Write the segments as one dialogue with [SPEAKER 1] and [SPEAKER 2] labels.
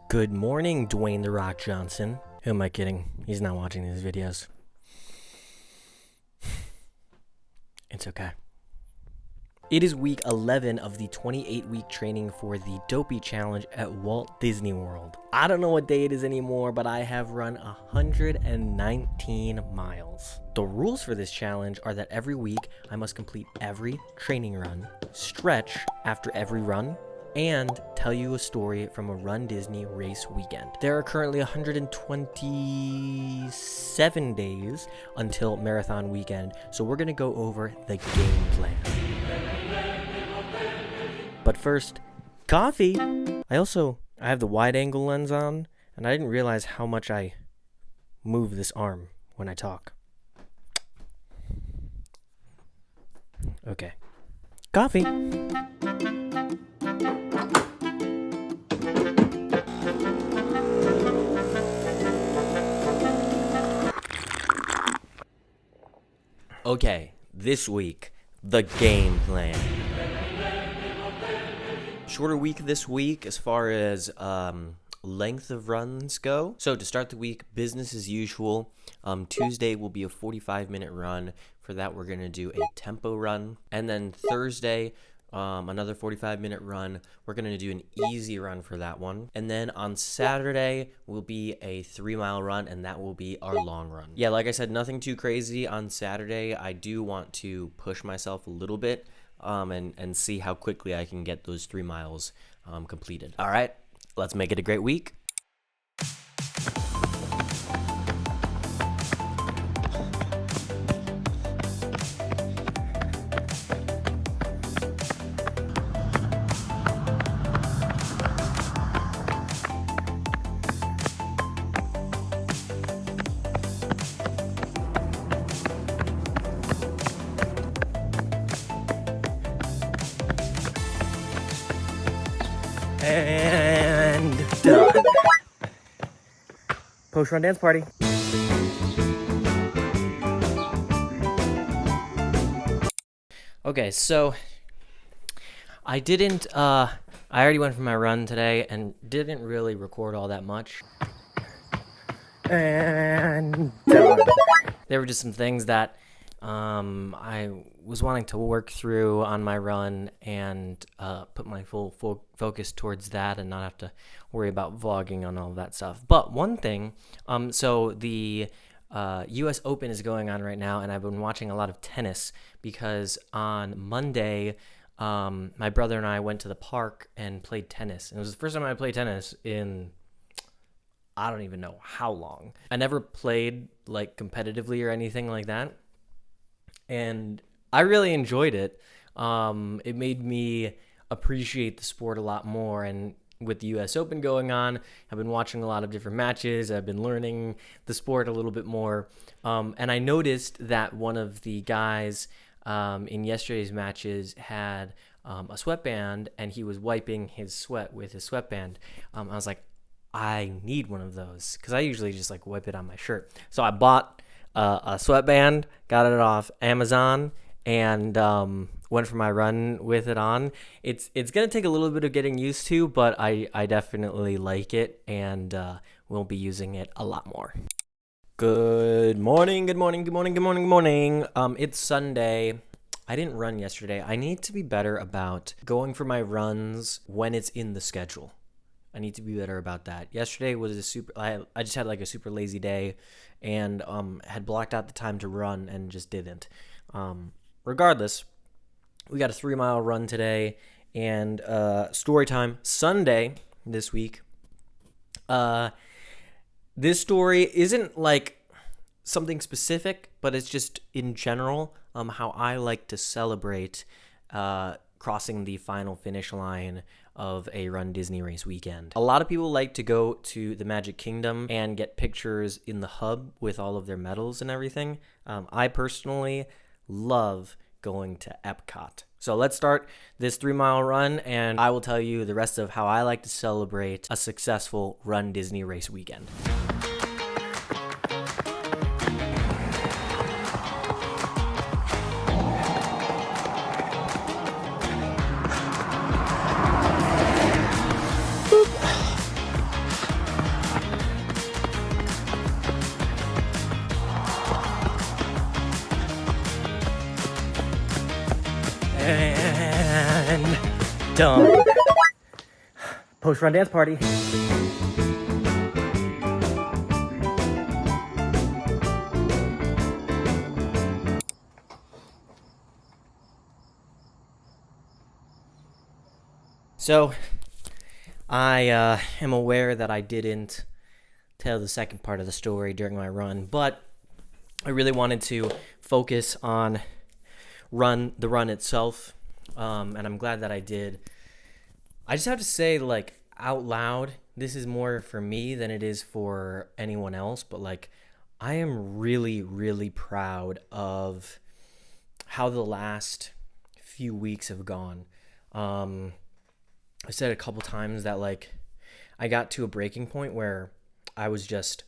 [SPEAKER 1] Good morning, Dwayne "The Rock" Johnson. Who am I kidding? He's not watching these videos. It's okay. It is week 11 of the 28-week training for the Dopey Challenge at Walt Disney World. I don't know what day it is anymore, but I have run 119 miles. The rules for this challenge are that every week I must complete every training run, stretch after every run, and tell you a story from a Run Disney race weekend. There are currently 127 days until marathon weekend, so we're gonna go over the game plan. But first, coffee! I have the wide angle lens on, and I didn't realize how much I move this arm when I talk. Okay. Coffee! Okay, this week, the game plan. Shorter week this week as far as length of runs go. So to start the week, business as usual. Tuesday will be a 45-minute run. For that, we're going to do a tempo run. And then Thursday, another 45-minute run. We're going to do an easy run for that one. And then on Saturday will be a 3-mile run, and that will be our long run. Yeah, like I said, nothing too crazy on Saturday. I do want to push myself a little bit and see how quickly I can get those 3 miles completed. All right, let's make it a great week. And done. Post-run dance party. Okay, so I already went for my run today and didn't really record all that much. And done. There were just some things that I was wanting to work through on my run and put my full focus towards that and not have to worry about vlogging on all that stuff. But one thing, so the U.S. Open is going on right now, and I've been watching a lot of tennis because on Monday, my brother and I went to the park and played tennis. And it was the first time I played tennis in I don't even know how long. I never played like competitively or anything like that. And I really enjoyed it. It made me appreciate the sport a lot more. And with the U.S. Open going on, I've been watching a lot of different matches. I've been learning the sport a little bit more. And I noticed that one of the guys in yesterday's matches had a sweatband, and he was wiping his sweat with his sweatband. I was like, I need one of those because I usually just like wipe it on my shirt. So I bought a sweatband, got it off Amazon, and went for my run with it on. It's gonna take a little bit of getting used to, but I definitely like it, and we'll be using it a lot more. Good morning, good morning, good morning, good morning, good morning. It's Sunday. I didn't run yesterday. I need to be better about going for my runs when it's in the schedule. I need to be better about that. Yesterday was I just had like a super lazy day and had blocked out the time to run and just didn't. Regardless, we got a 3-mile run today and story time Sunday this week. This story isn't like something specific, but it's just in general how I like to celebrate crossing the final finish line of a Run Disney race weekend. A lot of people like to go to the Magic Kingdom and get pictures in the hub with all of their medals and everything. I personally love going to Epcot. So let's start this 3-mile run, and I will tell you the rest of how I like to celebrate a successful Run Disney race weekend. I'm done. Post-run dance party. So, I am aware that I didn't tell the second part of the story during my run, but I really wanted to focus on the run itself, and I'm glad that I did. I just have to say, like, out loud, this is more for me than it is for anyone else, but, like, I am really, really proud of how the last few weeks have gone. I said a couple times that, like, I got to a breaking point where I was just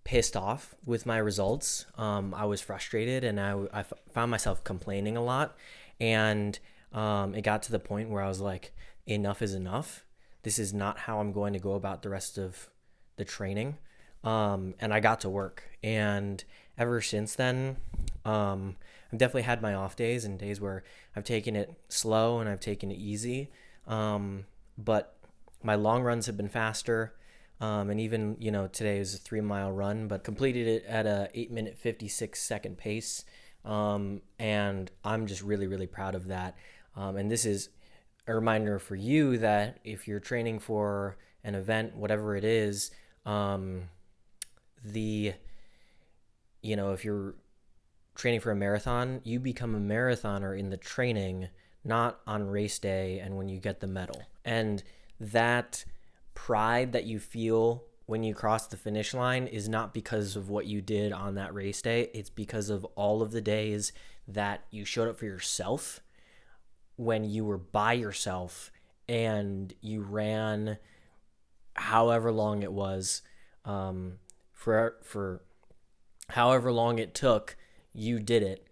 [SPEAKER 1] pissed off with my results. I was frustrated, and I found myself complaining a lot. And it got to the point where I was like, enough is enough. This is not how I'm going to go about the rest of the training. And I got to work. And ever since then, I've definitely had my off days and days where I've taken it slow and I've taken it easy. But my long runs have been faster. And even, today was a 3-mile run, but completed it at a 8-minute 56-second pace. And I'm just really, really proud of that. And this is a reminder for you that if you're training for an event, whatever it is, if you're training for a marathon, you become a marathoner in the training, not on race day and when you get the medal. And that pride that you feel when you cross the finish line is not because of what you did on that race day. It's because of all of the days that you showed up for yourself, when you were by yourself and you ran however long it was, for however long it took, you did it.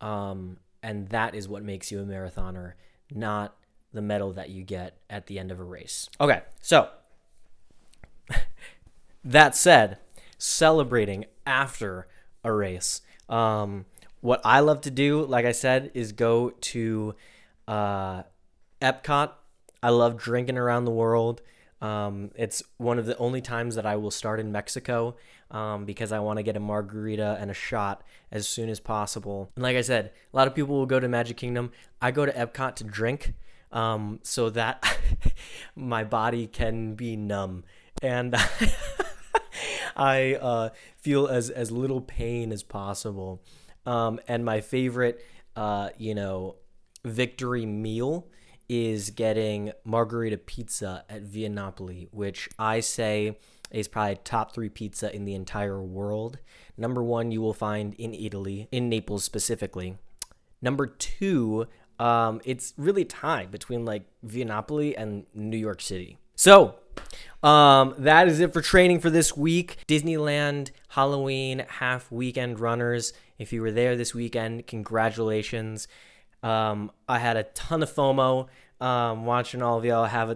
[SPEAKER 1] And that is what makes you a marathoner, not the medal that you get at the end of a race. Okay, so that said, celebrating after a race. What I love to do, like I said, is go to Epcot. I love drinking around the world. It's one of the only times that I will start in Mexico, because I want to get a margarita and a shot as soon as possible. And like I said, a lot of people will go to Magic Kingdom. I go to Epcot to drink, so that my body can be numb. And I feel as little pain as possible. And my favorite, victory meal is getting margarita pizza at Via Napoli, which I say is probably top 3 pizza in the entire world. Number 1, you will find in Italy, in Naples specifically. Number 2, it's really tied between like Via Napoli and New York City. So that is it for training for this week. Disneyland Halloween half weekend runners. If you were there this weekend, congratulations. I had a ton of FOMO watching all of y'all have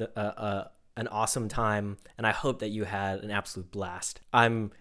[SPEAKER 1] an awesome time, and I hope that you had an absolute blast. I'm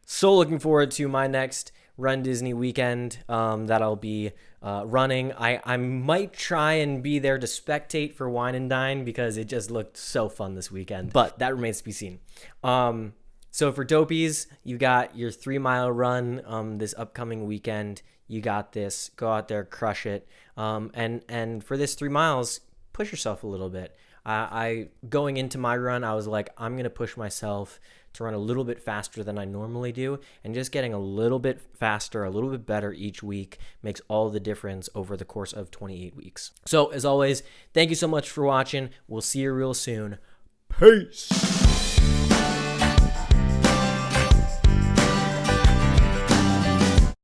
[SPEAKER 1] so looking forward to my next Run Disney weekend that I'll be running. I might try and be there to spectate for Wine and Dine because it just looked so fun this weekend, but that remains to be seen. So for Dopies, you got your 3-mile run this upcoming weekend. You got this. Go out there, crush it. And for this 3 miles, push yourself a little bit. I going into my run, I was like, I'm going to push myself to run a little bit faster than I normally do. And just getting a little bit faster, a little bit better each week makes all the difference over the course of 28 weeks. So as always, thank you so much for watching. We'll see you real soon. Peace.